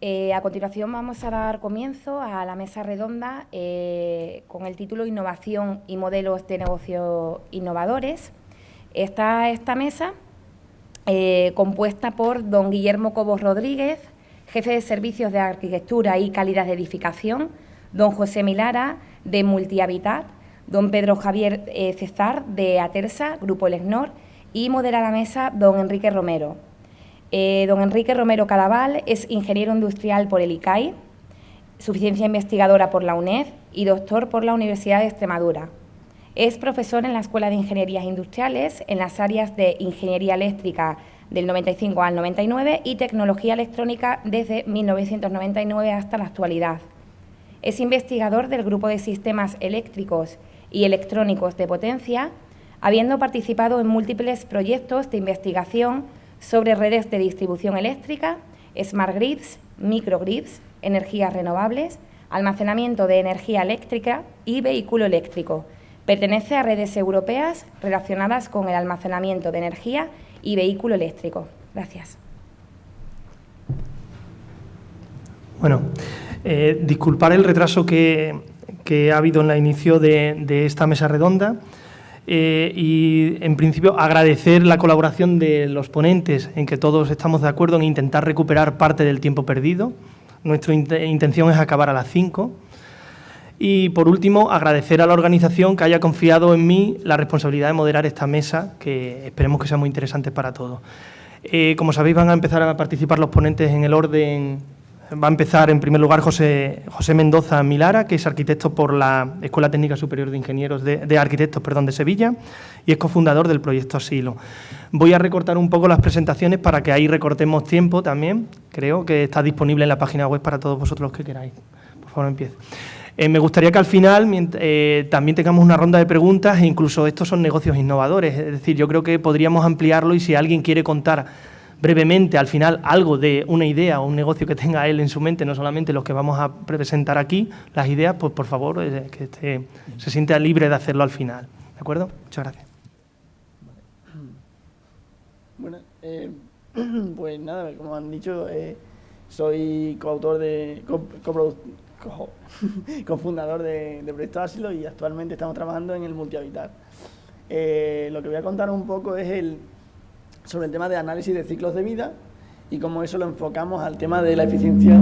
A continuación vamos a dar comienzo a la mesa redonda con el título Innovación y modelos de negocio innovadores. Está esta mesa compuesta por don Guillermo Cobos Rodríguez, jefe de Servicios de Arquitectura y Calidad de Edificación, don José Milara, de Multihabitat, don Pedro Javier Cezar, de Atersa, Grupo Lesnor, y modera la mesa don Enrique Romero. Don Enrique Romero Cadaval es ingeniero industrial por el ICAI, suficiencia investigadora por la UNED y doctor por la Universidad de Extremadura. Es profesor en la Escuela de Ingenierías Industriales en las áreas de Ingeniería Eléctrica del 95 al 99 y Tecnología Electrónica desde 1999 hasta la actualidad. Es investigador del Grupo de Sistemas Eléctricos y Electrónicos de Potencia, habiendo participado en múltiples proyectos de investigación sobre redes de distribución eléctrica, smart grids, microgrids, energías renovables, almacenamiento de energía eléctrica y vehículo eléctrico. Pertenece a redes europeas relacionadas con el almacenamiento de energía y vehículo eléctrico. Gracias. Bueno, disculpar el retraso que ha habido en el inicio de esta mesa redonda. Y, en principio, agradecer la colaboración de los ponentes en que todos estamos de acuerdo en intentar recuperar parte del tiempo perdido. Nuestra intención es acabar a las 5. Y, por último, agradecer a la organización que haya confiado en mí la responsabilidad de moderar esta mesa, que esperemos que sea muy interesante para todos. Como sabéis, van a empezar a participar los ponentes en el orden. Va a empezar, en primer lugar, José Mendoza Milara, que es arquitecto por la Escuela Técnica Superior de Ingenieros de Arquitectos de Sevilla y es cofundador del proyecto Asilo. Voy a recortar un poco las presentaciones para que ahí recortemos tiempo también. Creo que está disponible en la página web para todos vosotros los que queráis. Por favor, empiece. Me gustaría que al final también tengamos una ronda de preguntas e incluso estos son negocios innovadores. Es decir, yo creo que podríamos ampliarlo y si alguien quiere contar brevemente, al final, algo de una idea o un negocio que tenga él en su mente, no solamente los que vamos a presentar aquí, las ideas, pues por favor, que se sienta libre de hacerlo al final. ¿De acuerdo? Muchas gracias. Bueno, pues nada, como han dicho, soy cofundador de Proyecto Asilo y actualmente estamos trabajando en el Multihabitat. Lo que voy a contar un poco es sobre el tema de análisis de ciclos de vida y cómo eso lo enfocamos al tema de la eficiencia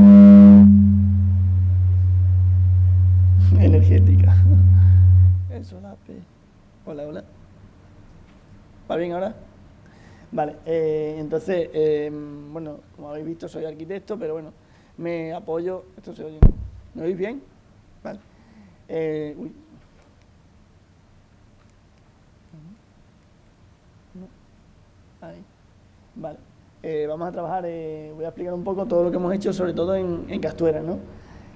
energética. Eso, hola, hola. ¿Va bien ahora? Vale, entonces, bueno, como habéis visto, soy arquitecto, pero bueno, me apoyo. ¿Esto se oye? ¿Me oís bien? Vale. Ahí. Vale. Vamos a trabajar, voy a explicar un poco todo lo que hemos hecho, sobre todo en Castuera, ¿no?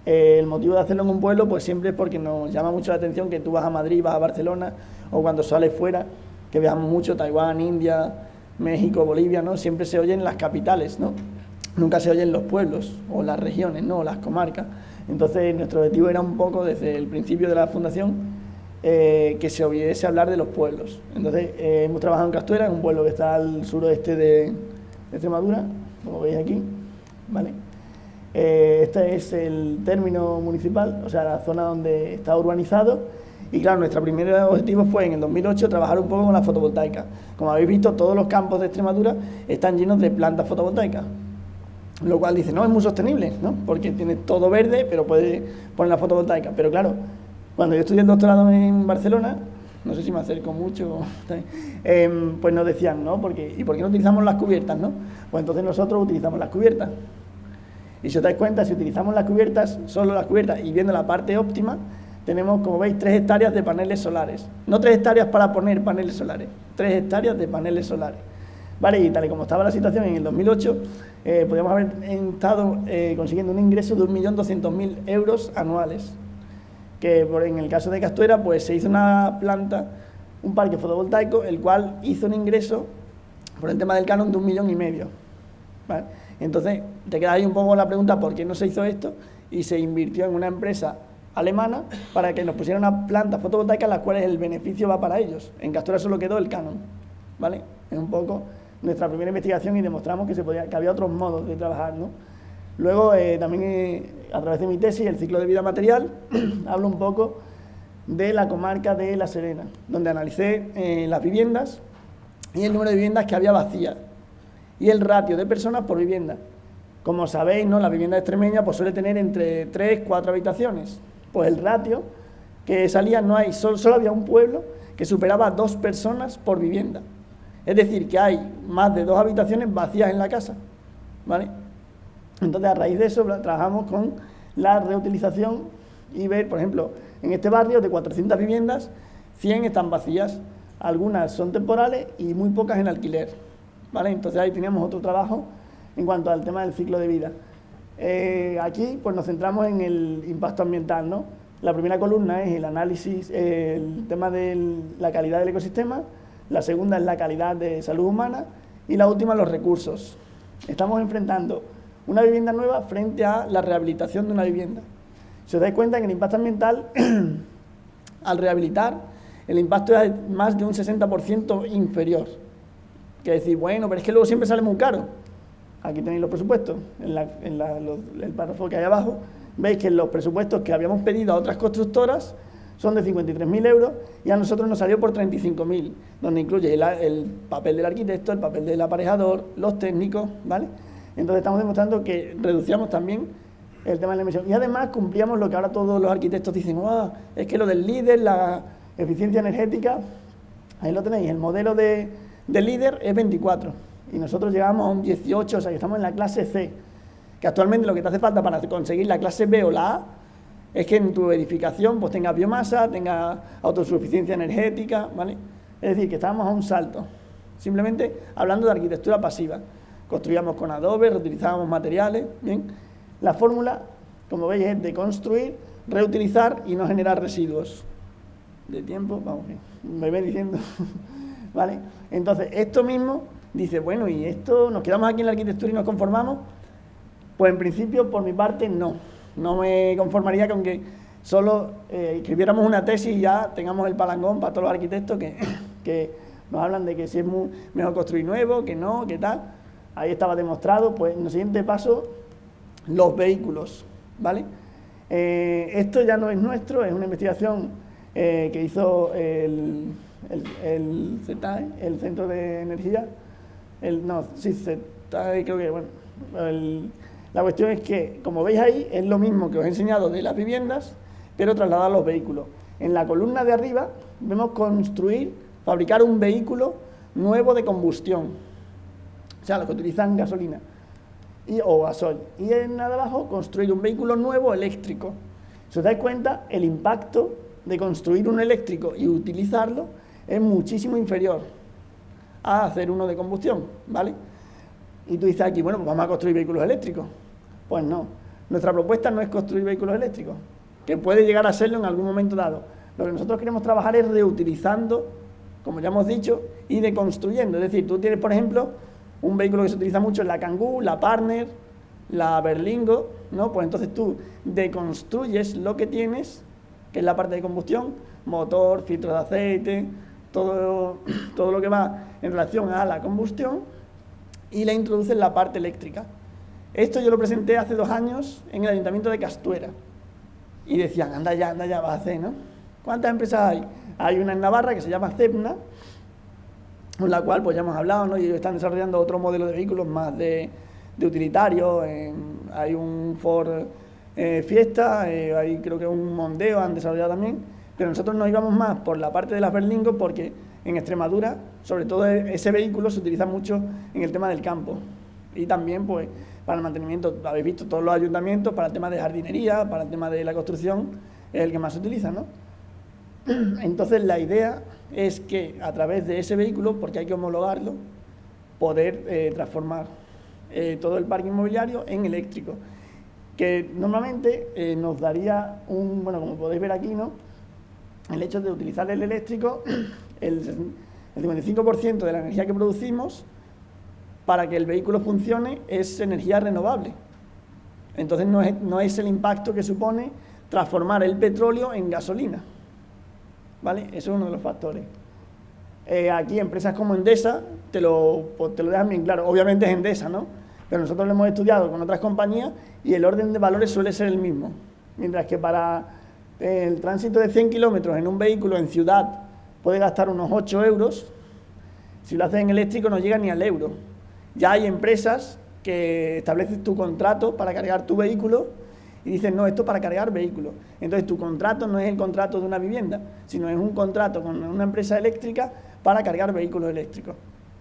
El motivo de hacerlo en un pueblo, pues siempre es porque nos llama mucho la atención que tú vas a Madrid, vas a Barcelona, o cuando sales fuera, que viajamos mucho, Taiwán, India, México, Bolivia, ¿no? Siempre se oyen las capitales, ¿no? Nunca se oyen los pueblos, o las regiones, ¿no? O las comarcas. Entonces, nuestro objetivo era un poco, desde el principio de la fundación, que se oyese hablar de los pueblos. Entonces, hemos trabajado en Castuera, en un pueblo que está al suroeste de Extremadura, como veis aquí, ¿vale? Este es el término municipal, o sea, la zona donde está urbanizado. Y claro, nuestro primer objetivo fue en el 2008 trabajar un poco con la fotovoltaica. Como habéis visto, todos los campos de Extremadura están llenos de plantas fotovoltaicas. Lo cual dice, no, es muy sostenible, ¿no? Porque tiene todo verde, pero puede poner la fotovoltaica. Pero claro, cuando yo estudié el doctorado en Barcelona, no sé si me acerco mucho, pues nos decían, ¿no? ¿Y por qué no utilizamos las cubiertas, no? Pues entonces nosotros utilizamos las cubiertas. Y si os dais cuenta, si utilizamos las cubiertas, solo las cubiertas, y viendo la parte óptima, tenemos, como veis, 3 hectáreas de paneles solares. No 3 hectáreas para poner paneles solares, 3 hectáreas de paneles solares. Vale, y tal y como estaba la situación en el 2008, podríamos haber estado consiguiendo un ingreso de 1.200.000 euros anuales. Que en el caso de Castuera, pues se hizo una planta, un parque fotovoltaico, el cual hizo un ingreso por el tema del canon de 1,5 millones. ¿Vale? Entonces, te queda ahí un poco la pregunta, ¿por qué no se hizo esto? Y se invirtió en una empresa alemana para que nos pusieran una planta fotovoltaica en las cuales el beneficio va para ellos. En Castuera solo quedó el canon, ¿vale? Es un poco nuestra primera investigación y demostramos que había otros modos de trabajar, ¿no? Luego, también a través de mi tesis, el ciclo de vida material, hablo un poco de la comarca de La Serena, donde analicé las viviendas y el número de viviendas que había vacías y el ratio de personas por vivienda. Como sabéis, ¿no?, la vivienda extremeña pues, suele tener entre 3 y 4 habitaciones. Pues el ratio que salía, no hay, solo había un pueblo que superaba 2 personas por vivienda. Es decir, que hay más de 2 habitaciones vacías en la casa, ¿vale? Entonces, a raíz de eso, trabajamos con la reutilización y ver, por ejemplo, en este barrio de 400 viviendas, 100 están vacías, algunas son temporales y muy pocas en alquiler, ¿vale? Entonces, ahí teníamos otro trabajo en cuanto al tema del ciclo de vida. Aquí, pues nos centramos en el impacto ambiental, ¿no? La primera columna es el análisis, el tema de la calidad del ecosistema, la segunda es la calidad de salud humana y la última los recursos. Estamos enfrentando una vivienda nueva frente a la rehabilitación de una vivienda. Si os dais cuenta, en el impacto ambiental, al rehabilitar, el impacto es más de un 60% inferior. Que decir, bueno, pero es que luego siempre sale muy caro. Aquí tenéis los presupuestos, el párrafo que hay abajo, veis que los presupuestos que habíamos pedido a otras constructoras son de 53.000 euros y a nosotros nos salió por 35.000, donde incluye el papel del arquitecto, el papel del aparejador, los técnicos, ¿vale? Entonces estamos demostrando que reducíamos también el tema de la emisión y además cumplíamos lo que ahora todos los arquitectos dicen, es que lo del líder, la eficiencia energética, ahí lo tenéis, el modelo de líder es 24 y nosotros llegamos a un 18, o sea que estamos en la clase C, que actualmente lo que te hace falta para conseguir la clase B o la A es que en tu edificación pues tenga biomasa, tenga autosuficiencia energética, ¿vale? Es decir, que estábamos a un salto, simplemente hablando de arquitectura pasiva. Construíamos con adobe, reutilizábamos materiales, ¿bien? La fórmula, como veis, es de construir, reutilizar y no generar residuos. De tiempo, vamos bien, me ve diciendo, ¿vale? Entonces, esto mismo dice, bueno, ¿y esto nos quedamos aquí en la arquitectura y nos conformamos? Pues en principio, por mi parte, no me conformaría con que solo escribiéramos una tesis y ya tengamos el palangón para todos los arquitectos que nos hablan de que si es mejor construir nuevo, que no, que tal. Ahí estaba demostrado. Pues en el siguiente paso, los vehículos, ¿vale? Esto ya no es nuestro, es una investigación que hizo el CETAE, el Centro de Energía, CETAE creo que, bueno, la cuestión es que, como veis ahí, es lo mismo que os he enseñado de las viviendas, pero trasladado a los vehículos. En la columna de arriba vemos fabricar un vehículo nuevo de combustión, o sea, los que utilizan gasolina o gasoil. Y en la de abajo, construir un vehículo nuevo eléctrico. Si os dais cuenta, el impacto de construir un eléctrico y utilizarlo es muchísimo inferior a hacer uno de combustión, ¿vale? Y tú dices aquí, bueno, pues vamos a construir vehículos eléctricos. Pues no, nuestra propuesta no es construir vehículos eléctricos, que puede llegar a serlo en algún momento dado. Lo que nosotros queremos trabajar es reutilizando, como ya hemos dicho, y deconstruyendo. Es decir, tú tienes, por ejemplo, un vehículo que se utiliza mucho en la Kangoo, la Partner, la Berlingo, ¿no? Pues entonces tú deconstruyes lo que tienes, que es la parte de combustión, motor, filtros de aceite, todo lo que va en relación a la combustión, y le introduces la parte eléctrica. Esto yo lo presenté hace 2 años en el Ayuntamiento de Castuera. Y decían, anda ya, vas a hacer, ¿no? ¿Cuántas empresas hay? Hay una en Navarra que se llama CEPNA, con la cual pues ya hemos hablado, ¿no? Y ellos están desarrollando otro modelo de vehículos más de utilitario. Hay un Ford Fiesta, hay creo que un Mondeo han desarrollado también, pero nosotros nos íbamos más por la parte de las Berlingo porque en Extremadura, sobre todo ese vehículo se utiliza mucho en el tema del campo y también pues para el mantenimiento, habéis visto todos los ayuntamientos, para el tema de jardinería, para el tema de la construcción, es el que más se utiliza, ¿no? Entonces la idea es que a través de ese vehículo, porque hay que homologarlo, poder transformar todo el parque inmobiliario en eléctrico, que normalmente nos daría bueno, como podéis ver aquí, ¿no? El hecho de utilizar el eléctrico, el 55% de la energía que producimos para que el vehículo funcione es energía renovable. Entonces no es el impacto que supone transformar el petróleo en gasolina, ¿vale? Eso es uno de los factores. Aquí empresas como Endesa te lo dejan bien claro. Obviamente es Endesa, ¿no? pero nosotros lo hemos estudiado con otras compañías y el orden de valores suele ser el mismo. Mientras que para el tránsito de 100 kilómetros en un vehículo en ciudad puede gastar unos 8 euros, si lo haces en eléctrico no llega ni al euro. Ya hay empresas que establecen tu contrato para cargar tu vehículo y dicen, no, esto es para cargar vehículos. Entonces tu contrato no es el contrato de una vivienda, sino es un contrato con una empresa eléctrica para cargar vehículos eléctricos.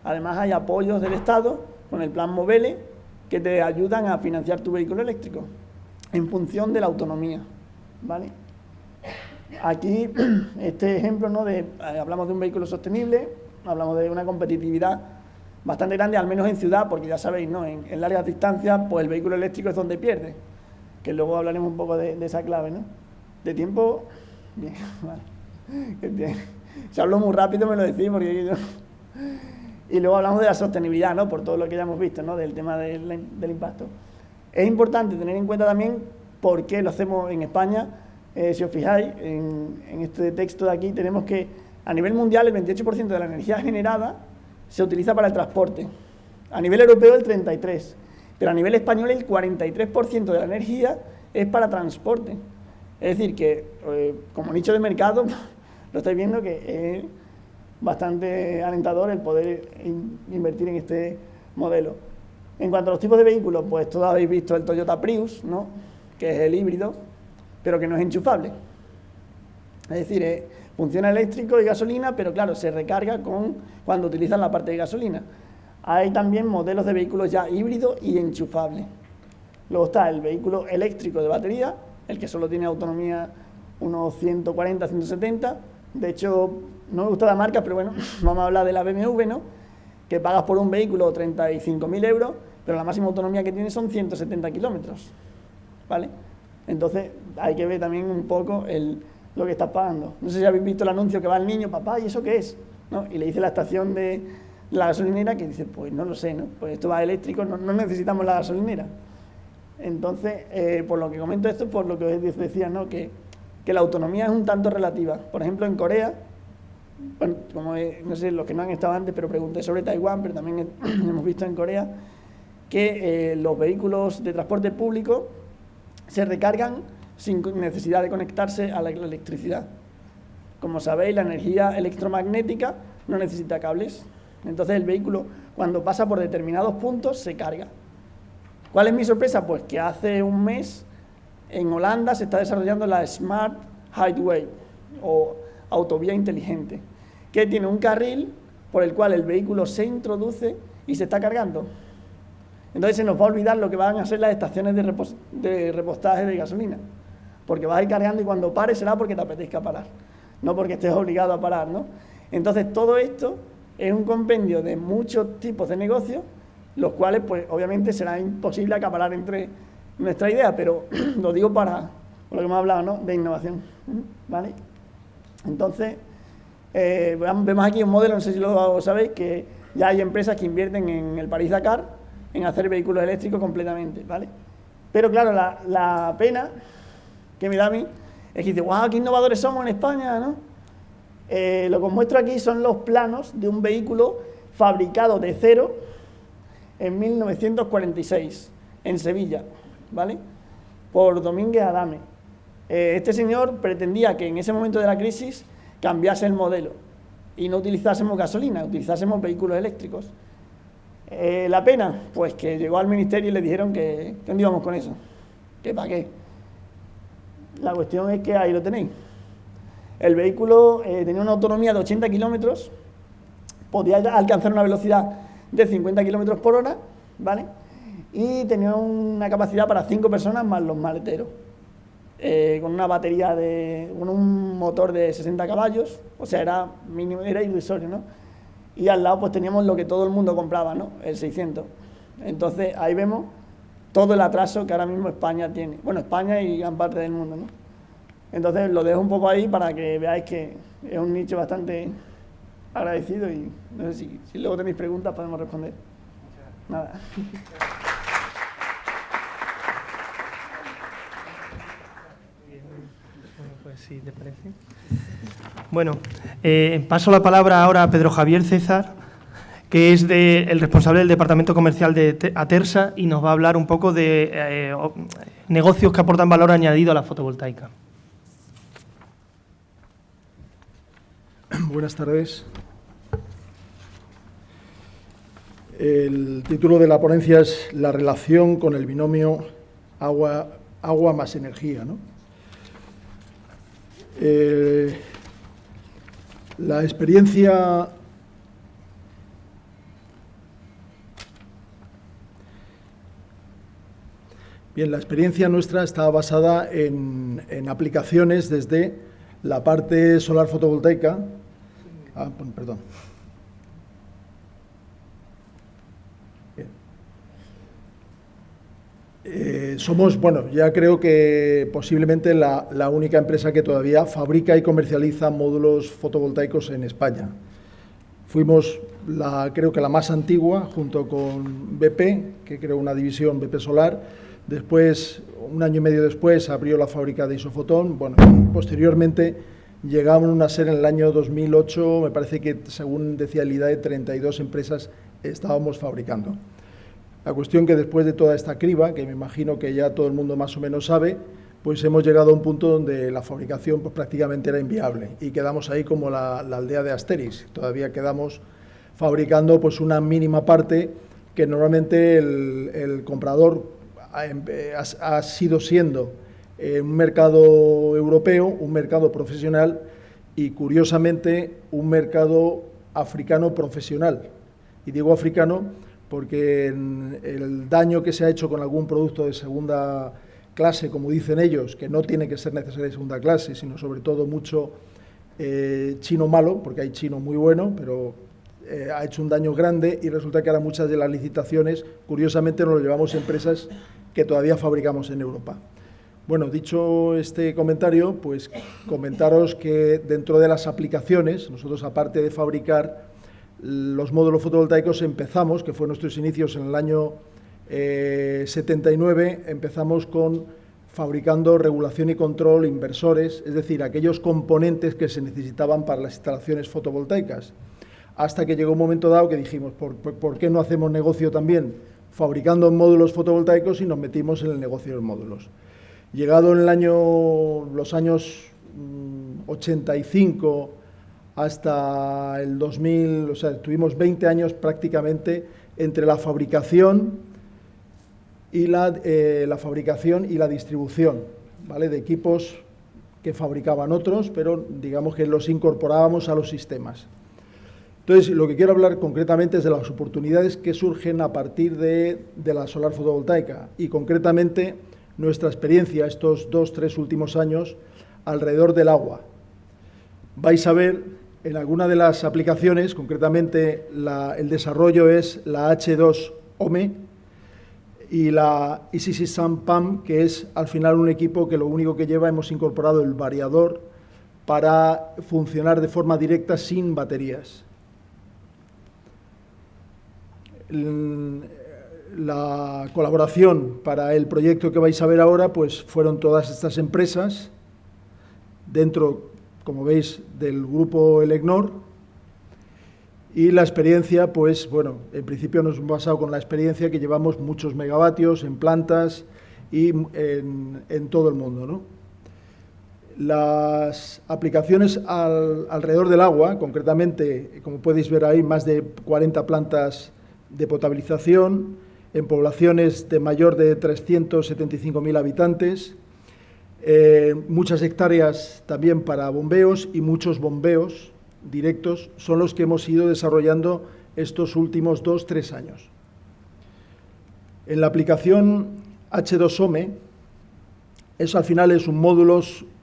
Además hay apoyos del Estado con el plan Movele que te ayudan a financiar tu vehículo eléctrico en función de la autonomía, ¿vale? Aquí, este ejemplo, ¿no? Hablamos de un vehículo sostenible, hablamos de una competitividad bastante grande, al menos en ciudad, porque ya sabéis, ¿no? En largas distancias, pues el vehículo eléctrico es donde pierde, que luego hablaremos un poco de esa clave, ¿no? De tiempo, bien, vale. Si hablo muy rápido me lo decís, porque yo... Y luego hablamos de la sostenibilidad, ¿no? Por todo lo que ya hemos visto, ¿no? Del tema del impacto. Es importante tener en cuenta también por qué lo hacemos en España. Si os fijáis, en este texto de aquí tenemos que a nivel mundial el 28% de la energía generada se utiliza para el transporte. A nivel europeo el 33%, pero a nivel español el 43% de la energía es para transporte. Es decir, que como nicho de mercado, lo estáis viendo que es bastante alentador el poder invertir en este modelo. En cuanto a los tipos de vehículos, pues todos habéis visto el Toyota Prius, ¿no? Que es el híbrido, pero que no es enchufable. Es decir, funciona eléctrico y gasolina, pero claro, se recarga cuando utilizan la parte de gasolina. Hay también modelos de vehículos ya híbridos y enchufables. Luego está el vehículo eléctrico de batería, el que solo tiene autonomía unos 140, 170. De hecho, no me gusta la marca, pero bueno, vamos a hablar de la BMW, ¿no? Que pagas por un vehículo 35.000 euros, pero la máxima autonomía que tiene son 170 kilómetros, ¿vale? Entonces, hay que ver también un poco lo que estás pagando. No sé si habéis visto el anuncio que va el niño, papá, ¿y eso qué es? ¿No? Y le dice la estación de la gasolinera que dice, pues no lo sé, ¿no? Pues esto va eléctrico, no necesitamos la gasolinera. Entonces, por lo que comento esto, por lo que os decía, ¿no? Que la autonomía es un tanto relativa. Por ejemplo, en Corea, bueno, como no sé, los que no han estado antes, pero pregunté sobre Taiwán, pero también hemos visto en Corea que los vehículos de transporte público se recargan sin necesidad de conectarse a la electricidad. Como sabéis, la energía electromagnética no necesita cables. Entonces el vehículo, cuando pasa por determinados puntos, se carga. ¿Cuál es mi sorpresa? Pues que hace un mes en Holanda se está desarrollando la Smart Highway o autovía inteligente, que tiene un carril por el cual el vehículo se introduce y se está cargando. Entonces se nos va a olvidar lo que van a ser las estaciones de repostaje de gasolina, porque vas a ir cargando y cuando pares será porque te apetezca parar, no porque estés obligado a parar, ¿no? Entonces todo esto es un compendio de muchos tipos de negocios, los cuales pues obviamente será imposible acaparar entre nuestra idea, pero lo digo por lo que hemos hablado, ¿no? De innovación, ¿vale? Entonces, vemos aquí un modelo, no sé si lo sabéis, que ya hay empresas que invierten en el París-Dakar en hacer vehículos eléctricos completamente, ¿vale? Pero claro, la pena que me da a mí es que dice, ¡guau, qué innovadores somos en España!, ¿no? Lo que os muestro aquí son los planos de un vehículo fabricado de cero en 1946, en Sevilla, ¿vale? Por Domínguez Adame. Este señor pretendía que en ese momento de la crisis cambiase el modelo y no utilizásemos gasolina, utilizásemos vehículos eléctricos. La pena, pues que llegó al ministerio y le dijeron que ¿dónde íbamos con eso? ¿Que para qué? La cuestión es que ahí lo tenéis. El vehículo tenía una autonomía de 80 kilómetros, podía alcanzar una velocidad de 50 kilómetros por hora, ¿vale? Y tenía una capacidad para 5 personas más los maleteros. Con una batería con un motor de 60 caballos, o sea, era irrisorio, ¿no? Y al lado pues teníamos lo que todo el mundo compraba, ¿no? El 600. Entonces ahí vemos todo el atraso que ahora mismo España tiene. Bueno, España y gran parte del mundo, ¿no? Entonces lo dejo un poco ahí para que veáis que es un nicho bastante agradecido y no sé si luego tenéis preguntas podemos responder. Nada. Pues sí, ¿te parece? Bueno, paso la palabra ahora a Pedro Javier César, que es el responsable del departamento comercial de Atersa, y nos va a hablar un poco de negocios que aportan valor añadido a la fotovoltaica. Buenas tardes. El título de la ponencia es La relación con el binomio agua más energía, ¿no? La experiencia nuestra está basada en aplicaciones desde la parte solar fotovoltaica. Perdón. Somos, bueno, ya creo que posiblemente la única empresa que todavía fabrica y comercializa módulos fotovoltaicos en España. Fuimos, creo que la más antigua, junto con BP, que creó una división BP Solar. Después, un año y medio después, abrió la fábrica de Isofotón. Bueno, y posteriormente llegamos a ser en el año 2008, me parece que, según decía el IDAE, 32 empresas estábamos fabricando. La cuestión que después de toda esta criba, que me imagino que ya todo el mundo más o menos sabe, pues hemos llegado a un punto donde la fabricación pues, prácticamente era inviable y quedamos ahí como la aldea de Asterix. Todavía quedamos fabricando pues una mínima parte que normalmente el comprador ha sido siendo un mercado europeo, un mercado profesional y, curiosamente, un mercado africano profesional. Y digo africano porque el daño que se ha hecho con algún producto de segunda clase, como dicen ellos, que no tiene que ser necesario de segunda clase, sino sobre todo mucho chino malo, porque hay chino muy bueno, pero ha hecho un daño grande y resulta que ahora muchas de las licitaciones, curiosamente, nos lo llevamos a empresas que todavía fabricamos en Europa. Bueno, dicho este comentario, pues comentaros que dentro de las aplicaciones, nosotros aparte de fabricar los módulos fotovoltaicos empezamos, que fue nuestros inicios en el año 79, empezamos fabricando regulación y control, inversores, es decir, aquellos componentes que se necesitaban para las instalaciones fotovoltaicas. Hasta que llegó un momento dado que dijimos, ¿por qué no hacemos negocio también fabricando módulos fotovoltaicos y nos metimos en el negocio de los módulos? Llegado en los años 85 hasta el 2000, o sea, tuvimos 20 años prácticamente entre la fabricación y la distribución, ¿vale? De equipos que fabricaban otros, pero digamos que los incorporábamos a los sistemas. Entonces, lo que quiero hablar concretamente es de las oportunidades que surgen a partir de la solar fotovoltaica y concretamente nuestra experiencia estos 2-3 últimos años alrededor del agua. Vais a ver en alguna de las aplicaciones, concretamente el desarrollo es la H2OME y la ECC Sun PAM, que es al final un equipo que lo único que lleva, hemos incorporado el variador para funcionar de forma directa sin baterías. La colaboración para el proyecto que vais a ver ahora, pues fueron todas estas empresas dentro, como veis, del grupo Elecnor, y la experiencia, pues bueno, en principio nos hemos basado con la experiencia que llevamos muchos megavatios en plantas y en todo el mundo, ¿no? Las aplicaciones alrededor del agua, concretamente, como podéis ver ahí, más de 40 plantas de potabilización en poblaciones de mayor de 375.000 habitantes, muchas hectáreas también para bombeos y muchos bombeos directos son los que hemos ido desarrollando estos últimos 2-3 años. En la aplicación H2OME, eso al final es un módulo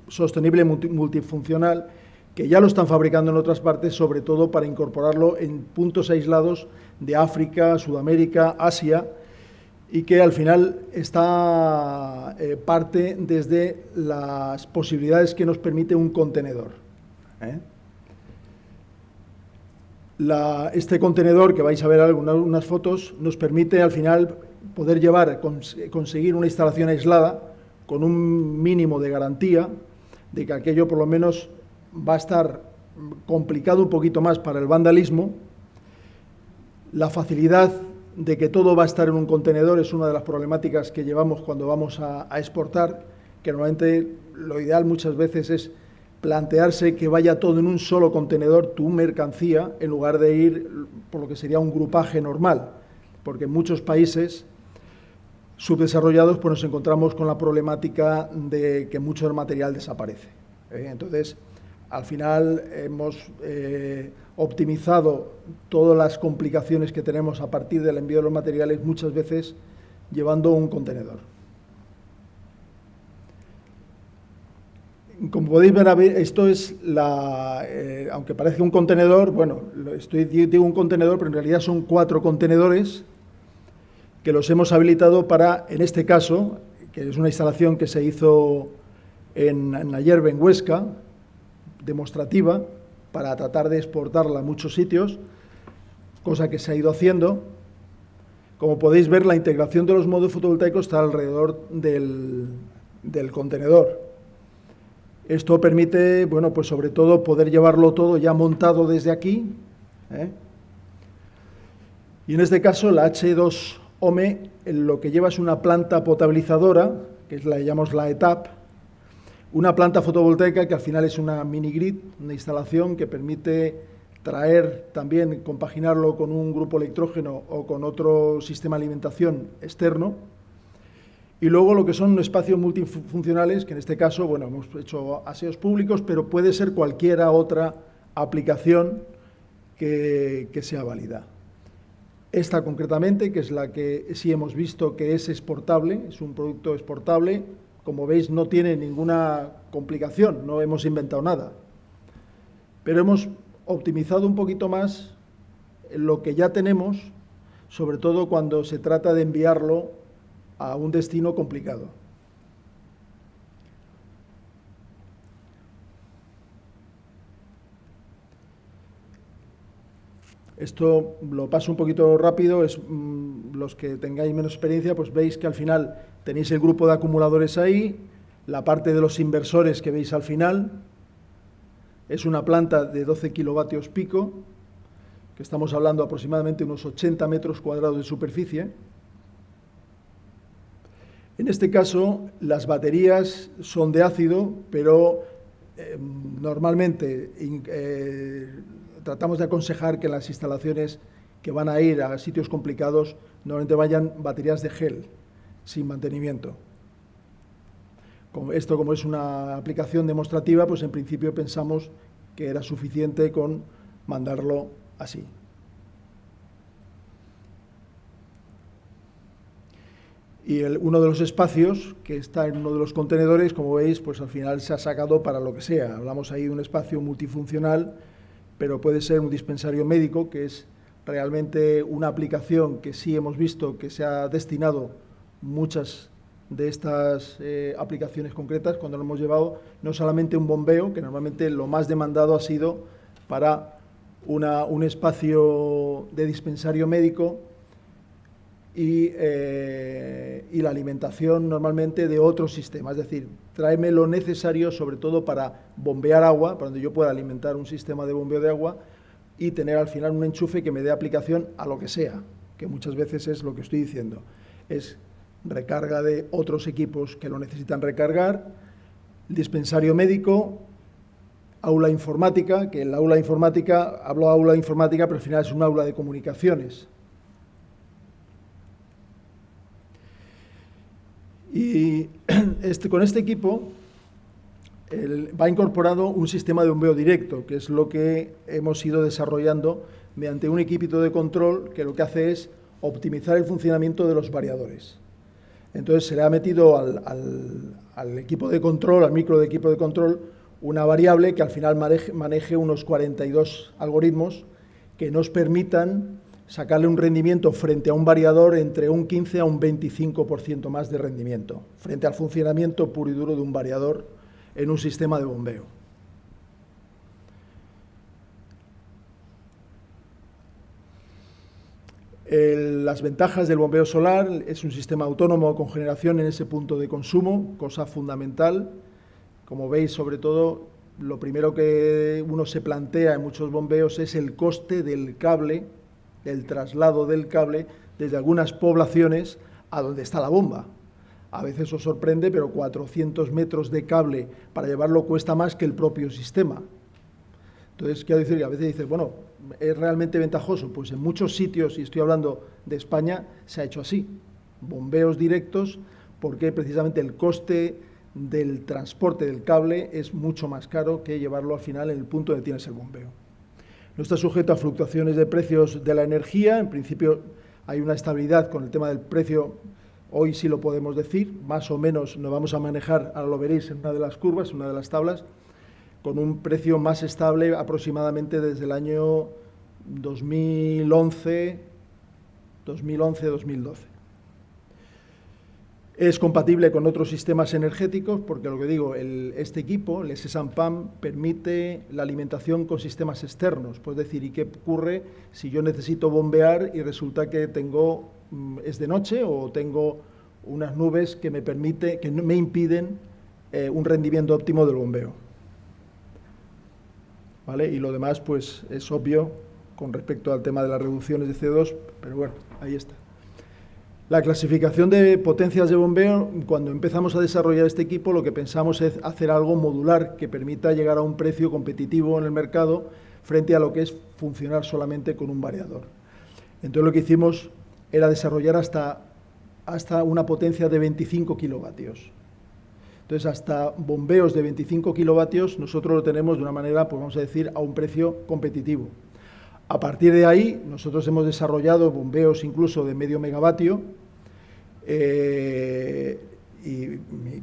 sostenible multifuncional que ya lo están fabricando en otras partes, sobre todo para incorporarlo en puntos aislados de África, Sudamérica, Asia, y que al final está parte desde las posibilidades que nos permite un contenedor. Este contenedor, que vais a ver algunas fotos, nos permite al final poder conseguir una instalación aislada con un mínimo de garantía de que aquello por lo menos va a estar complicado un poquito más para el vandalismo La facilidad de que todo va a estar en un contenedor es una de las problemáticas que llevamos cuando vamos a exportar, que normalmente lo ideal muchas veces es plantearse que vaya todo en un solo contenedor, tu mercancía, en lugar de ir por lo que sería un grupaje normal, porque en muchos países subdesarrollados pues nos encontramos con la problemática de que mucho del material desaparece. Entonces, al final hemos optimizado todas las complicaciones que tenemos a partir del envío de los materiales, muchas veces llevando un contenedor. Como podéis ver, esto es aunque parece un contenedor, bueno, digo un contenedor, pero en realidad son 4 contenedores que los hemos habilitado para, en este caso, que es una instalación que se hizo en la Yerba, en Huesca, demostrativa, para tratar de exportarla a muchos sitios, cosa que se ha ido haciendo. Como podéis ver, la integración de los módulos fotovoltaicos está alrededor del contenedor. Esto permite, bueno, pues sobre todo poder llevarlo todo ya montado desde aquí, Y en este caso la H2OME lo que lleva es una planta potabilizadora, que la llamamos la ETAP, una planta fotovoltaica que al final es una mini-grid, una instalación que permite traer también, compaginarlo con un grupo electrógeno o con otro sistema de alimentación externo. Y luego lo que son espacios multifuncionales, que en este caso, bueno, hemos hecho aseos públicos, pero puede ser cualquiera otra aplicación que sea válida. Esta concretamente, que es la que sí hemos visto que es exportable, es un producto exportable, como veis no tiene ninguna complicación, no hemos inventado nada. Pero hemos optimizado un poquito más lo que ya tenemos, sobre todo cuando se trata de enviarlo a un destino complicado. Esto lo paso un poquito rápido, los que tengáis menos experiencia, pues veis que al final tenéis el grupo de acumuladores ahí, la parte de los inversores que veis al final, es una planta de 12 kilovatios pico, que estamos hablando aproximadamente unos 80 metros cuadrados de superficie. En este caso, las baterías son de ácido, pero normalmente tratamos de aconsejar que las instalaciones que van a ir a sitios complicados normalmente vayan baterías de gel, sin mantenimiento. Esto, como es una aplicación demostrativa, pues en principio pensamos que era suficiente con mandarlo así. Y uno de los espacios que está en uno de los contenedores, como veis, pues al final se ha sacado para lo que sea. Hablamos ahí de un espacio multifuncional, pero puede ser un dispensario médico, que es realmente una aplicación que sí hemos visto que se ha destinado muchas de estas aplicaciones concretas cuando lo hemos llevado, no solamente un bombeo, que normalmente lo más demandado ha sido para un espacio de dispensario médico, y la alimentación normalmente de otros sistemas, es decir, tráeme lo necesario sobre todo para bombear agua, para donde yo pueda alimentar un sistema de bombeo de agua y tener al final un enchufe que me dé aplicación a lo que sea, que muchas veces es lo que estoy diciendo, es recarga de otros equipos que lo necesitan recargar, dispensario médico, aula informática, que el aula informática, hablo de aula informática, pero al final es un aula de comunicaciones. Y con este equipo va incorporado un sistema de bombeo directo, que es lo que hemos ido desarrollando mediante un equipito de control que lo que hace es optimizar el funcionamiento de los variadores. Entonces se le ha metido al equipo de control, al micro de equipo de control, una variable que al final maneje unos 42 algoritmos que nos permitan sacarle un rendimiento frente a un variador entre un 15 a un 25% más de rendimiento, frente al funcionamiento puro y duro de un variador en un sistema de bombeo. Las ventajas del bombeo solar: es un sistema autónomo con generación en ese punto de consumo, cosa fundamental. Como veis, sobre todo, lo primero que uno se plantea en muchos bombeos es el coste del cable del traslado del cable desde algunas poblaciones a donde está la bomba. A veces os sorprende, pero 400 metros de cable para llevarlo cuesta más que el propio sistema. Entonces, quiero decir que a veces dices, bueno, ¿es realmente ventajoso? Pues en muchos sitios, y estoy hablando de España, se ha hecho así. Bombeos directos, porque precisamente el coste del transporte del cable es mucho más caro que llevarlo al final en el punto donde tienes el bombeo. No está sujeto a fluctuaciones de precios de la energía. En principio hay una estabilidad con el tema del precio. Hoy sí lo podemos decir, más o menos nos vamos a manejar, ahora lo veréis en una de las curvas, en una de las tablas, con un precio más estable aproximadamente desde el año 2011-2012. Es compatible con otros sistemas energéticos porque, lo que digo, este equipo, el SSAMPAM, permite la alimentación con sistemas externos. Pues decir, ¿y qué ocurre si yo necesito bombear y resulta que es de noche o tengo unas nubes que me impiden un rendimiento óptimo del bombeo? ¿Vale? Y lo demás, pues, es obvio con respecto al tema de las reducciones de CO2, pero bueno, ahí está. La clasificación de potencias de bombeo, cuando empezamos a desarrollar este equipo, lo que pensamos es hacer algo modular que permita llegar a un precio competitivo en el mercado frente a lo que es funcionar solamente con un variador. Entonces, lo que hicimos era desarrollar hasta una potencia de 25 kilovatios. Entonces, hasta bombeos de 25 kilovatios nosotros lo tenemos de una manera, pues vamos a decir, a un precio competitivo. A partir de ahí, nosotros hemos desarrollado bombeos incluso de medio megavatio, y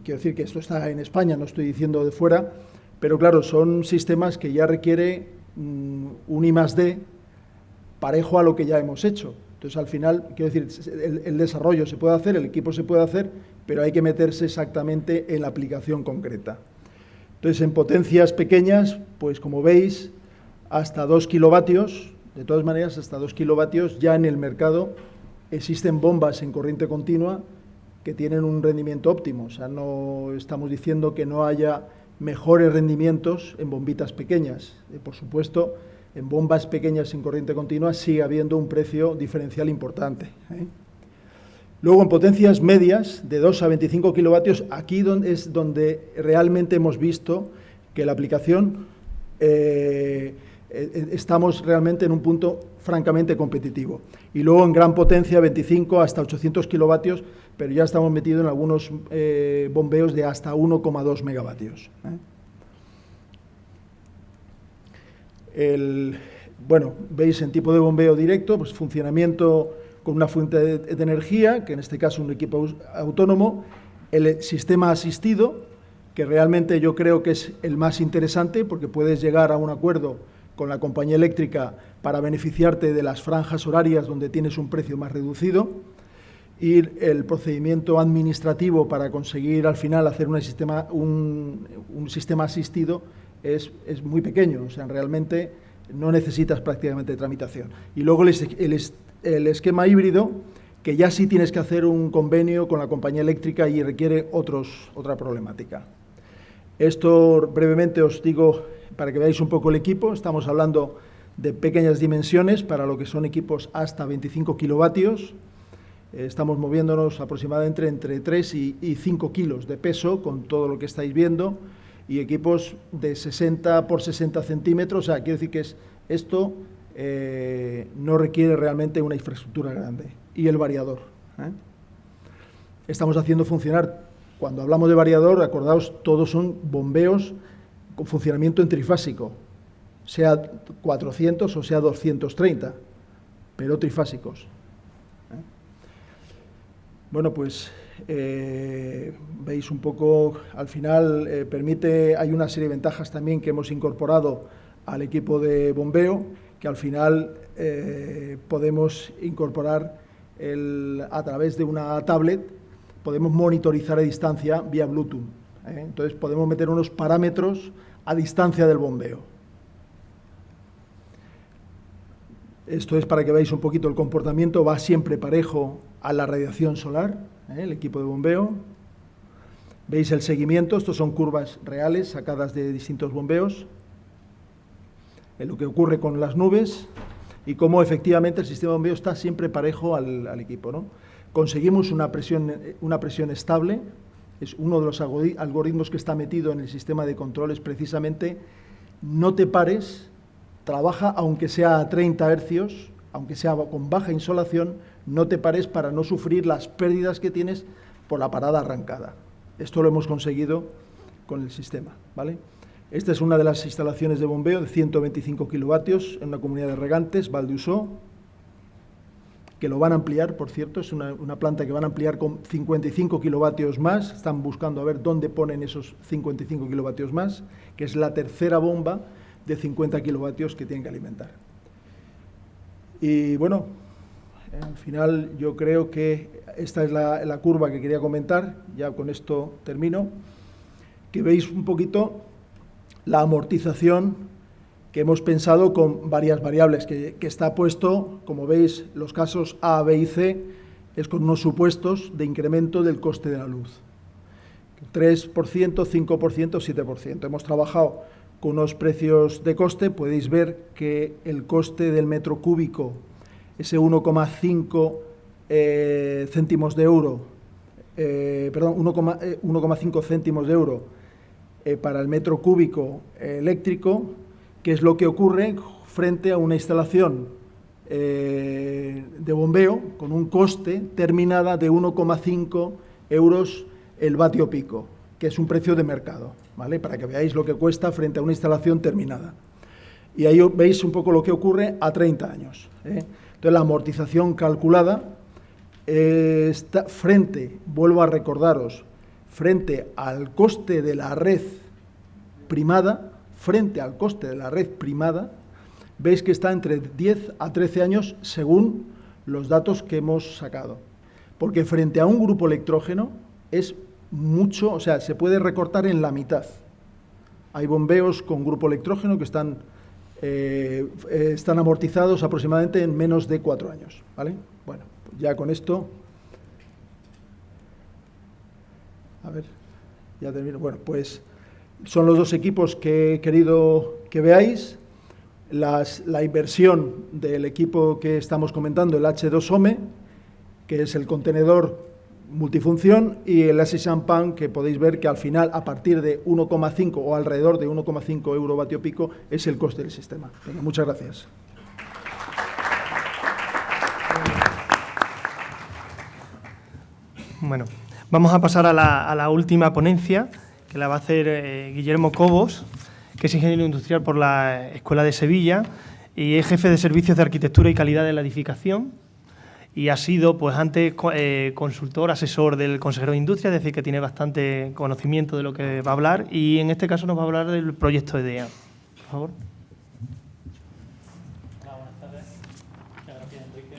quiero decir que esto está en España, no estoy diciendo de fuera, pero claro, son sistemas que ya requiere un I+D parejo a lo que ya hemos hecho. Entonces, al final, quiero decir, el desarrollo se puede hacer, el equipo se puede hacer, pero hay que meterse exactamente en la aplicación concreta. Entonces, en potencias pequeñas, pues como veis, hasta 2 kilovatios, de todas maneras, hasta 2 kilovatios, ya en el mercado existen bombas en corriente continua que tienen un rendimiento óptimo. O sea, no estamos diciendo que no haya mejores rendimientos en bombitas pequeñas. Por supuesto, en bombas pequeñas en corriente continua sigue habiendo un precio diferencial importante. Luego, en potencias medias, de 2 a 25 kilovatios, aquí es donde realmente hemos visto que la aplicación estamos realmente en un punto francamente competitivo. Y luego en gran potencia, 25 hasta 800 kilovatios, pero ya estamos metidos en algunos bombeos de hasta 1,2 megavatios. Bueno, veis en tipo de bombeo directo, pues funcionamiento con una fuente de energía, que en este caso un equipo autónomo, el sistema asistido, que realmente yo creo que es el más interesante porque puedes llegar a un acuerdo con la compañía eléctrica para beneficiarte de las franjas horarias donde tienes un precio más reducido, y el procedimiento administrativo para conseguir al final hacer un sistema asistido es muy pequeño, o sea, realmente no necesitas prácticamente tramitación. Y luego el esquema híbrido, que ya sí tienes que hacer un convenio con la compañía eléctrica y requiere otra problemática. Esto brevemente os digo para que veáis un poco el equipo. Estamos hablando de pequeñas dimensiones para lo que son equipos hasta 25 kilovatios. Estamos moviéndonos aproximadamente entre 3 y 5 kilos de peso con todo lo que estáis viendo, y equipos de 60 por 60 centímetros. O sea, quiero decir que esto no requiere realmente una infraestructura grande. Y el variador. Estamos haciendo funcionar, cuando hablamos de variador, acordaos, todos son bombeos con funcionamiento en trifásico, sea 400 o sea 230, pero trifásicos. Bueno, pues veis un poco, al final hay una serie de ventajas también que hemos incorporado al equipo de bombeo, que al final podemos incorporar a través de una tablet, podemos monitorizar a distancia vía Bluetooth. Entonces podemos meter unos parámetros a distancia del bombeo. Esto es para que veáis un poquito el comportamiento, va siempre parejo a la radiación solar, el equipo de bombeo. Veis el seguimiento, estos son curvas reales sacadas de distintos bombeos. Lo que ocurre con las nubes. y cómo efectivamente el sistema de bombeo está siempre parejo al equipo, ¿no? Conseguimos una presión estable. Es uno de los algoritmos que está metido en el sistema de controles, precisamente, no te pares, trabaja aunque sea a 30 hercios, aunque sea con baja insolación, no te pares para no sufrir las pérdidas que tienes por la parada arrancada. Esto lo hemos conseguido con el sistema, ¿vale? Esta es una de las instalaciones de bombeo de 125 kilovatios en una comunidad de regantes, Val d'Usó, que lo van a ampliar, por cierto, es una planta que van a ampliar con 55 kilovatios más, están buscando a ver dónde ponen esos 55 kilovatios más, que es la tercera bomba de 50 kilovatios que tienen que alimentar. Y bueno, al final yo creo que esta es la curva que quería comentar, ya con esto termino, que veis un poquito la amortización que hemos pensado con varias variables, que está puesto, como veis, los casos A, B y C, es con unos supuestos de incremento del coste de la luz. 3%, 5%, 7%. Hemos trabajado con unos precios de coste, podéis ver que el coste del metro cúbico, ese 1,5 céntimos de euro, 1,5 céntimos de euro para el metro cúbico eléctrico, que es lo que ocurre frente a una instalación de bombeo con un coste terminada de 1,5 euros el vatio pico, que es un precio de mercado, ¿vale? Para que veáis lo que cuesta frente a una instalación terminada. Y ahí veis un poco lo que ocurre a 30 años, ¿eh? Entonces, la amortización calculada está vuelvo a recordaros, frente al coste de la red primada, veis que está entre 10 a 13 años según los datos que hemos sacado. Porque frente a un grupo electrógeno es mucho, o sea, se puede recortar en la mitad. Hay bombeos con grupo electrógeno que están amortizados aproximadamente en menos de 4 años, ¿vale? Bueno, ya con esto, a ver, ya termino. Bueno, pues son los dos equipos que he querido que veáis. La inversión del equipo que estamos comentando, el H2OME, que es el contenedor multifunción, y el Champagne, que podéis ver que al final, a partir de 1,5 o alrededor de 1,5 euro vatio pico, es el coste del sistema. Venga, muchas gracias. Bueno, vamos a pasar a la última ponencia, que la va a hacer Guillermo Cobos, que es ingeniero industrial por la Escuela de Sevilla y es jefe de servicios de arquitectura y calidad de la edificación, y ha sido, pues antes, consultor, asesor del consejero de Industria, es decir, que tiene bastante conocimiento de lo que va a hablar, y en este caso nos va a hablar del proyecto EDEA. Por favor. Hola, buenas tardes. Muchas gracias, Enrique.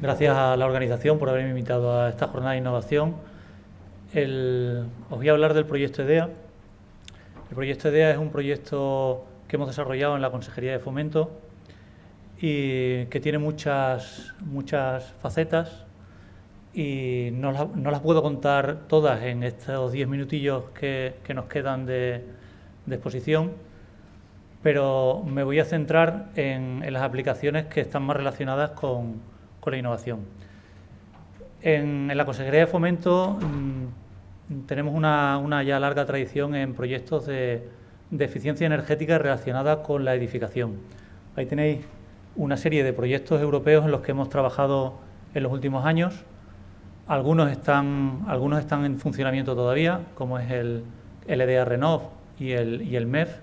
Gracias a la organización por haberme invitado a esta jornada de innovación. Os voy a hablar del proyecto EDEA. El proyecto EDEA es un proyecto que hemos desarrollado en la Consejería de Fomento y que tiene muchas facetas, y no las puedo contar todas en estos 10 minutillos que nos quedan de exposición, pero me voy a centrar en las aplicaciones que están más relacionadas con la innovación. En la Consejería de Fomento tenemos una ya larga tradición en proyectos de eficiencia energética relacionada con la edificación. Ahí tenéis una serie de proyectos europeos en los que hemos trabajado en los últimos años. Algunos están en funcionamiento todavía, como es el EDEA Renov y el MEF.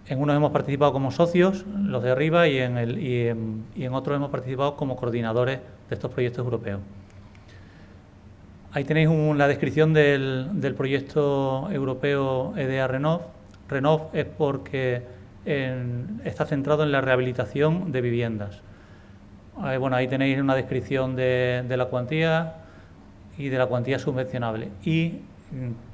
En unos hemos participado como socios, los de arriba, y en otros hemos participado como coordinadores de estos proyectos europeos. Ahí tenéis la descripción del proyecto europeo EDEA Renov. Renov es porque está centrado en la rehabilitación de viviendas. Bueno, ahí tenéis una descripción de la cuantía y de la cuantía subvencionable. Y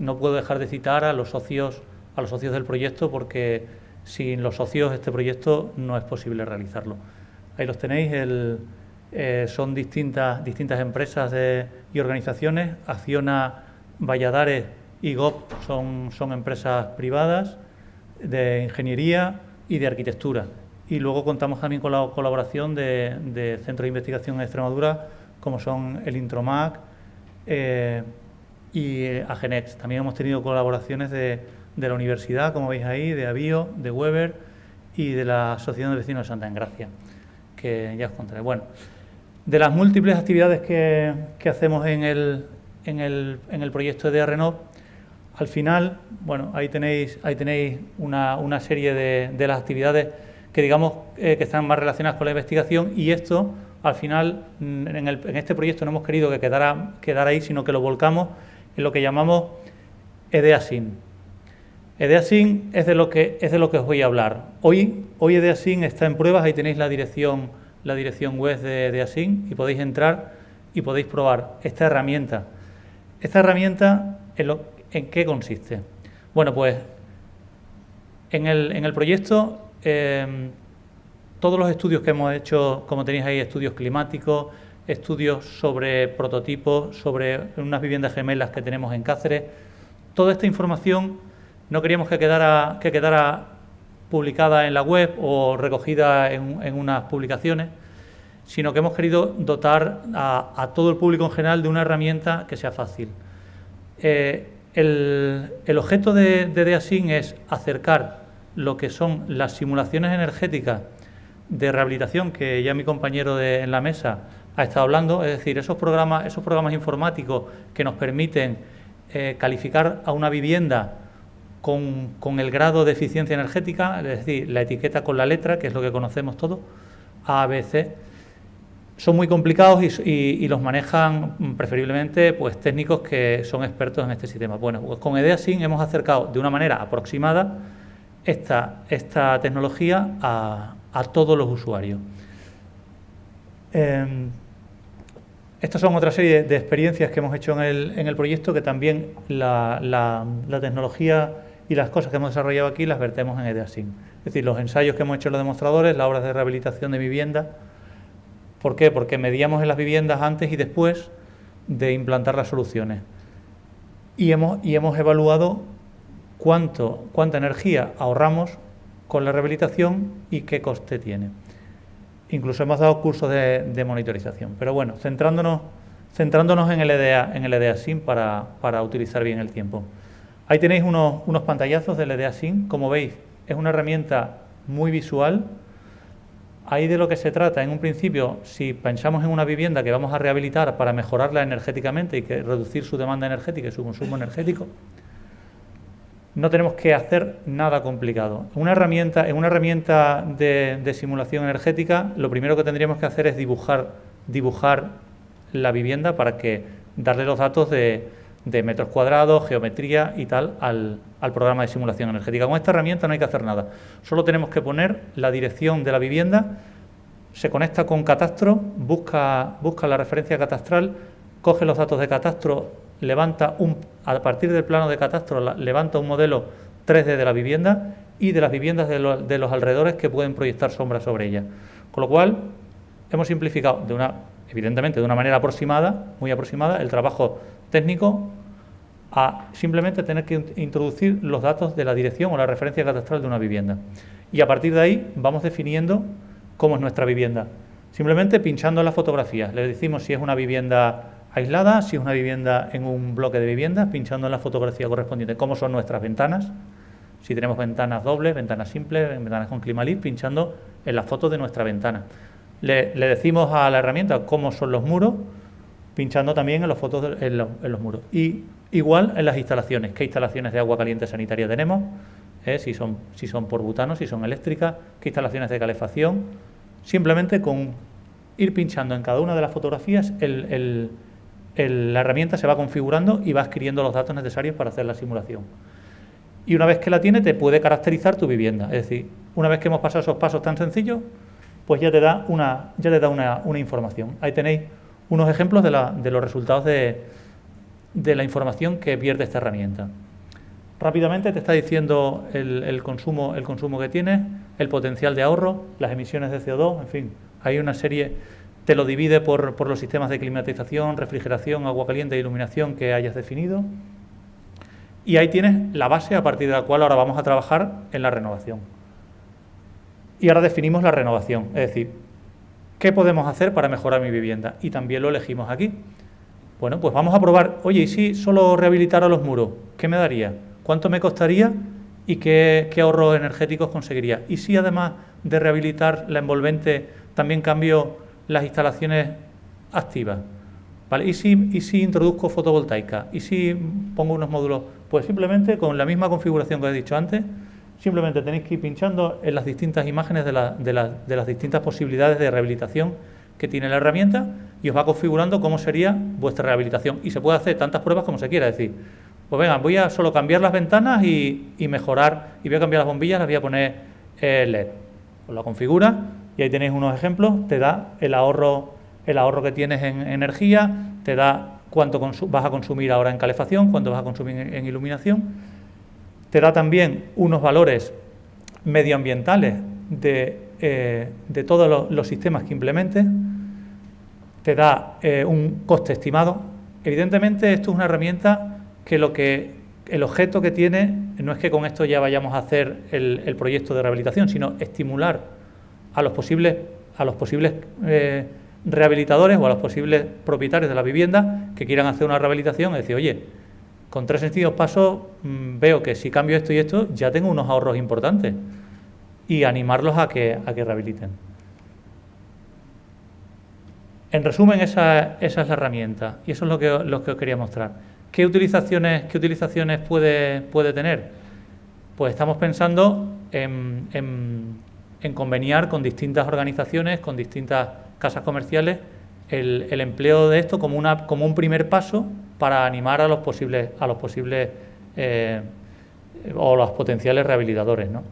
no puedo dejar de citar a los socios del proyecto, porque sin los socios este proyecto no es posible realizarlo. Ahí los tenéis. Son distintas empresas y organizaciones. Acciona, Valladares y GOP son empresas privadas de ingeniería, y de arquitectura. Y luego contamos también con la colaboración de centros de investigación en Extremadura, como son el Intromac y Agenex. También hemos tenido colaboraciones de la universidad, como veis ahí, de Avio, de Weber y de la Asociación de Vecinos de Santa Engracia, que ya os contaré. Bueno, de las múltiples actividades que hacemos en el proyecto EDEA Renov, al final, bueno, ahí tenéis una serie de las actividades que digamos que están más relacionadas con la investigación, y esto, al final, en este proyecto no hemos querido que quedara ahí, sino que lo volcamos en lo que llamamos EDEA-SIN. EDEA-SIN es de lo que os voy a hablar. Hoy EDEA-SIN está en pruebas, ahí tenéis la dirección web de EDEA-SIN y podéis entrar y podéis probar esta herramienta. Esta herramienta, ¿en qué consiste? Bueno, pues en el proyecto, todos los estudios que hemos hecho, como tenéis ahí, estudios climáticos, estudios sobre prototipos, sobre unas viviendas gemelas que tenemos en Cáceres, toda esta información no queríamos que quedara publicada en la web o recogida en unas publicaciones, sino que hemos querido dotar a todo el público en general de una herramienta que sea fácil. El objeto de EDEA-SIN es acercar lo que son las simulaciones energéticas de rehabilitación, que ya mi compañero en la mesa ha estado hablando, es decir, esos programas informáticos que nos permiten calificar a una vivienda con el grado de eficiencia energética, es decir, la etiqueta con la letra, que es lo que conocemos todos, A, B, C. Son muy complicados y los manejan preferiblemente pues técnicos que son expertos en este sistema. Bueno, pues con EDEA-SIN hemos acercado de una manera aproximada esta tecnología a todos los usuarios. Estas son otra serie de experiencias que hemos hecho en el proyecto, que también la tecnología y las cosas que hemos desarrollado aquí las vertemos en EDEA-SIN. Es decir, los ensayos que hemos hecho en los demostradores, las obras de rehabilitación de vivienda. ¿Por qué? Porque medíamos en las viviendas antes y después de implantar las soluciones. Y hemos evaluado cuánta energía ahorramos con la rehabilitación y qué coste tiene. Incluso hemos dado cursos de monitorización. Pero bueno, centrándonos en el EDEA-SIN para utilizar bien el tiempo. Ahí tenéis unos pantallazos del EDEA-SIN. Como veis, es una herramienta muy visual. Ahí de lo que se trata, en un principio, si pensamos en una vivienda que vamos a rehabilitar para mejorarla energéticamente y reducir su demanda energética y su consumo energético, no tenemos que hacer nada complicado. En una herramienta de simulación energética, lo primero que tendríamos que hacer es dibujar la vivienda para darle los datos de metros cuadrados, geometría y tal al programa de simulación energética. Con esta herramienta no hay que hacer nada. Solo tenemos que poner la dirección de la vivienda, se conecta con Catastro, busca la referencia catastral, coge los datos de Catastro, a partir del plano de Catastro, levanta un modelo 3D de la vivienda y de las viviendas de los alrededores que pueden proyectar sombras sobre ella. Con lo cual, hemos simplificado evidentemente de una manera muy aproximada, el trabajo técnico a simplemente tener que introducir los datos de la dirección o la referencia catastral de una vivienda. Y a partir de ahí vamos definiendo cómo es nuestra vivienda. Simplemente pinchando en las fotografías. Le decimos si es una vivienda aislada, si es una vivienda en un bloque de viviendas, pinchando en la fotografía correspondiente. Cómo son nuestras ventanas, si tenemos ventanas dobles, ventanas simples, ventanas con climalit, pinchando en las fotos de nuestra ventana. Le decimos a la herramienta cómo son los muros, pinchando también en las fotos en los muros. Y igual en las instalaciones, qué instalaciones de agua caliente sanitaria tenemos, si son por butano, si son eléctricas, qué instalaciones de calefacción. Simplemente con ir pinchando en cada una de las fotografías, la herramienta se va configurando y va adquiriendo los datos necesarios para hacer la simulación. Y una vez que la tiene, te puede caracterizar tu vivienda. Es decir, una vez que hemos pasado esos pasos tan sencillos, pues ya te da una información. Ahí tenéis unos ejemplos de los resultados de la información que pierde esta herramienta. Rápidamente te está diciendo el consumo que tienes, el potencial de ahorro, las emisiones de CO2, en fin, hay una serie, te lo divide por los sistemas de climatización, refrigeración, agua caliente e iluminación que hayas definido. Y ahí tienes la base a partir de la cual ahora vamos a trabajar en la renovación. Y ahora definimos la renovación, es decir, ¿qué podemos hacer para mejorar mi vivienda? Y también lo elegimos aquí. Bueno, pues vamos a probar, oye, ¿y si solo rehabilitara los muros? ¿Qué me daría? ¿Cuánto me costaría? ¿Y qué ahorros energéticos conseguiría? ¿Y si además de rehabilitar la envolvente también cambio las instalaciones activas? ¿Vale? ¿Y si introduzco fotovoltaica? ¿Y si pongo unos módulos? Pues simplemente con la misma configuración que os he dicho antes, simplemente tenéis que ir pinchando en las distintas imágenes de las distintas posibilidades de rehabilitación que tiene la herramienta y os va configurando cómo sería vuestra rehabilitación. Y se puede hacer tantas pruebas como se quiera. Es decir, pues venga, voy a solo cambiar las ventanas y mejorar, y voy a cambiar las bombillas, las voy a poner LED. Os la configura y ahí tenéis unos ejemplos, te da el ahorro que tienes en energía, te da cuánto vas a consumir ahora en calefacción, cuánto vas a consumir en iluminación, te da también unos valores medioambientales de todos los sistemas que implementes, te da un coste estimado. Evidentemente esto es una herramienta que el objeto que tiene no es que con esto ya vayamos a hacer el proyecto de rehabilitación, sino estimular a los posibles rehabilitadores o a los posibles propietarios de la vivienda que quieran hacer una rehabilitación y decir, oye, con 3 sencillos pasos veo que si cambio esto y esto ya tengo unos ahorros importantes, y animarlos a que rehabiliten. En resumen, esa es la herramienta y eso es lo que os quería mostrar. ¿Qué utilizaciones puede tener? Pues estamos pensando en conveniar con distintas organizaciones, con distintas casas comerciales, el empleo de esto como un primer paso para animar a los posibles o los potenciales rehabilitadores, ¿no?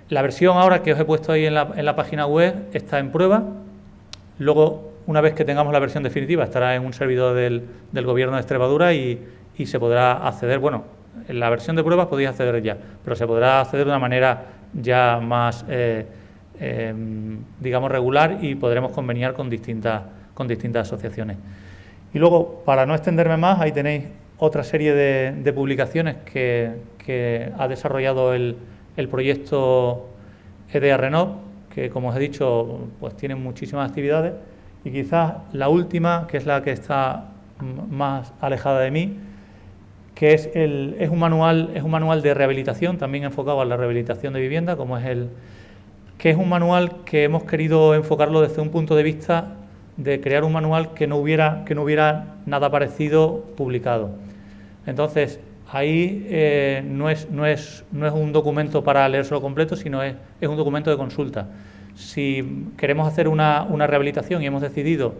La versión ahora que os he puesto ahí en la página web está en prueba. Luego, una vez que tengamos la versión definitiva, estará en un servidor del Gobierno de Extremadura y se podrá acceder. Bueno, en la versión de pruebas podéis acceder ya, pero se podrá acceder de una manera ya más, digamos, regular, y podremos conveniar con distintas asociaciones. Y luego, para no extenderme más, ahí tenéis otra serie de publicaciones que ha desarrollado el proyecto EDEA Renov, que, como os he dicho, pues tiene muchísimas actividades, y quizás la última, que es la que está más alejada de mí, que es un manual de rehabilitación, también enfocado a la rehabilitación de vivienda, que es un manual que hemos querido enfocarlo desde un punto de vista de crear un manual que no hubiera nada parecido publicado. Entonces, ahí no es un documento para leérselo completo, sino es un documento de consulta. Si queremos hacer una rehabilitación y hemos decidido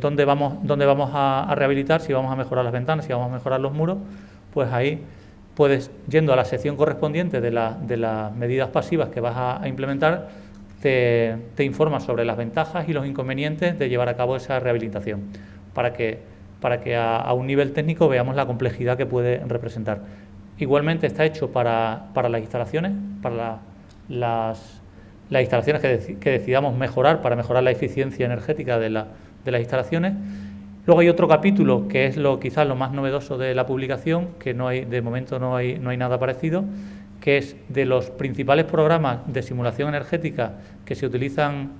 dónde vamos a rehabilitar, si vamos a mejorar las ventanas, si vamos a mejorar los muros, pues ahí puedes, yendo a la sección correspondiente de las medidas pasivas que vas a implementar, te informa sobre las ventajas y los inconvenientes de llevar a cabo esa rehabilitación, para que a un nivel técnico veamos la complejidad que puede representar. Igualmente está hecho para las instalaciones, para las instalaciones que decidamos mejorar, para mejorar la eficiencia energética de las instalaciones. Luego hay otro capítulo que es quizás lo más novedoso de la publicación, que de momento no hay nada parecido, que es de los principales programas de simulación energética que se utilizan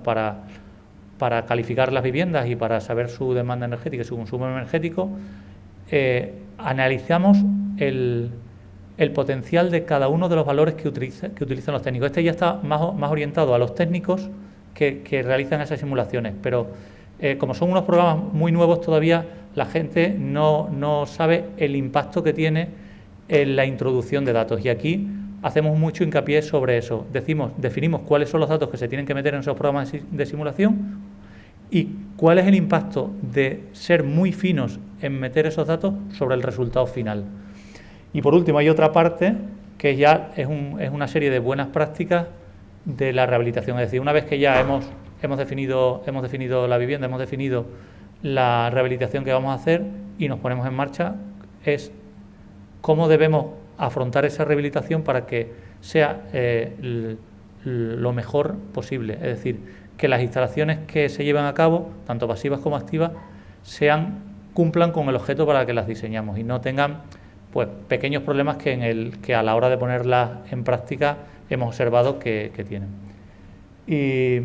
para calificar las viviendas y para saber su demanda energética y su consumo energético. Analizamos el potencial de cada uno de los valores que utilizan los técnicos. Este ya está más orientado a los técnicos que realizan esas simulaciones, pero como son unos programas muy nuevos todavía, la gente no sabe el impacto que tiene en la introducción de datos, y aquí hacemos mucho hincapié sobre eso. Definimos cuáles son los datos que se tienen que meter en esos programas de simulación y cuál es el impacto de ser muy finos en meter esos datos sobre el resultado final. Y por último hay otra parte que ya es una serie de buenas prácticas de la rehabilitación. Es decir, una vez que ya hemos definido la vivienda, hemos definido la rehabilitación que vamos a hacer y nos ponemos en marcha, es cómo debemos afrontar esa rehabilitación para que sea lo mejor posible. Es decir, que las instalaciones que se llevan a cabo, tanto pasivas como activas, cumplan con el objeto para que las diseñamos y no tengan pues pequeños problemas que a la hora de ponerlas en práctica hemos observado que tienen. Y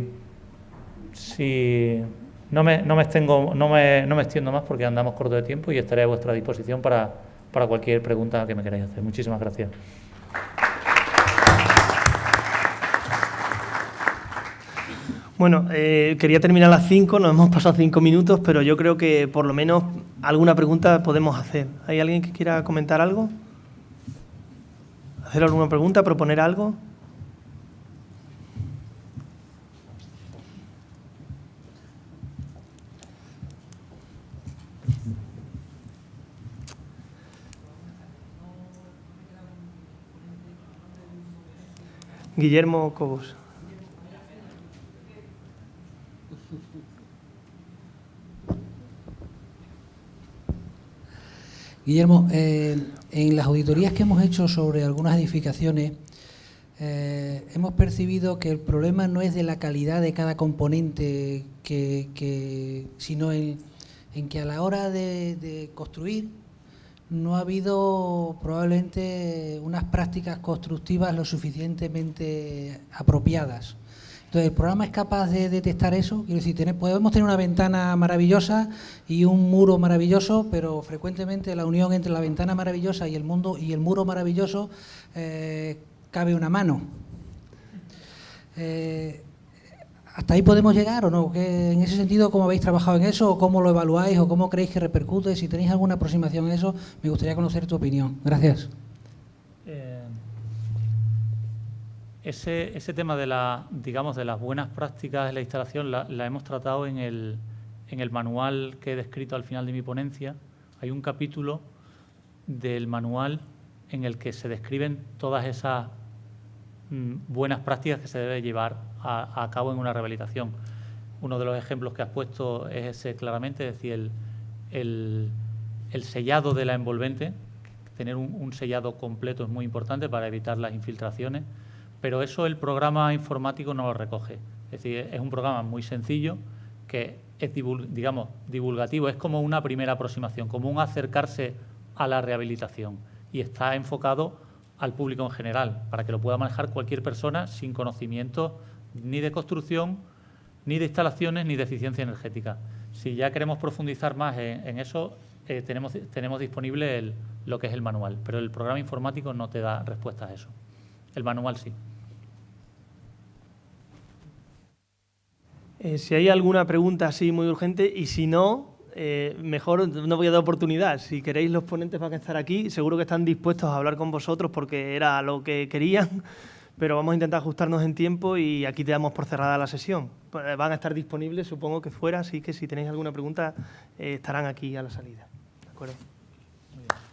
si no me extiendo más porque andamos corto de tiempo y estaré a vuestra disposición para cualquier pregunta que me queráis hacer. Muchísimas gracias. Bueno, quería terminar a las 5, nos hemos pasado 5 minutos, pero yo creo que por lo menos alguna pregunta podemos hacer. ¿Hay alguien que quiera comentar algo? ¿Hacer alguna pregunta? ¿Proponer algo? Guillermo Cobos. Guillermo, en las auditorías que hemos hecho sobre algunas edificaciones, hemos percibido que el problema no es de la calidad de cada componente, sino en que a la hora de construir no ha habido probablemente unas prácticas constructivas lo suficientemente apropiadas. Entonces, ¿el programa es capaz de detectar eso? Quiero decir, podemos tener una ventana maravillosa y un muro maravilloso, pero frecuentemente la unión entre la ventana maravillosa y el muro maravilloso cabe una mano. ¿Hasta ahí podemos llegar o no? En ese sentido, ¿cómo habéis trabajado en eso? ¿O cómo lo evaluáis? ¿O cómo creéis que repercute? Si tenéis alguna aproximación a eso, me gustaría conocer tu opinión. Gracias. Ese tema de las buenas prácticas en la instalación la hemos tratado en el manual que he descrito al final de mi ponencia. Hay un capítulo del manual en el que se describen todas esas buenas prácticas que se debe llevar a cabo en una rehabilitación. Uno de los ejemplos que has puesto es ese claramente, es decir, el sellado de la envolvente. Tener un sellado completo es muy importante para evitar las infiltraciones, pero eso el programa informático no lo recoge. Es decir, es un programa muy sencillo que es, divulgativo, es como una primera aproximación, como un acercarse a la rehabilitación y está enfocado al público en general, para que lo pueda manejar cualquier persona sin conocimiento ni de construcción, ni de instalaciones, ni de eficiencia energética. Si ya queremos profundizar más en eso, tenemos disponible lo que es el manual, pero el programa informático no te da respuesta a eso. El manual sí. Si hay alguna pregunta así muy urgente y si no, mejor no voy a dar oportunidad. Si queréis, los ponentes van a estar aquí, seguro que están dispuestos a hablar con vosotros porque era lo que querían, pero vamos a intentar ajustarnos en tiempo y aquí te damos por cerrada la sesión. Van a estar disponibles, supongo que fuera, así que si tenéis alguna pregunta estarán aquí a la salida. ¿De acuerdo? Muy bien.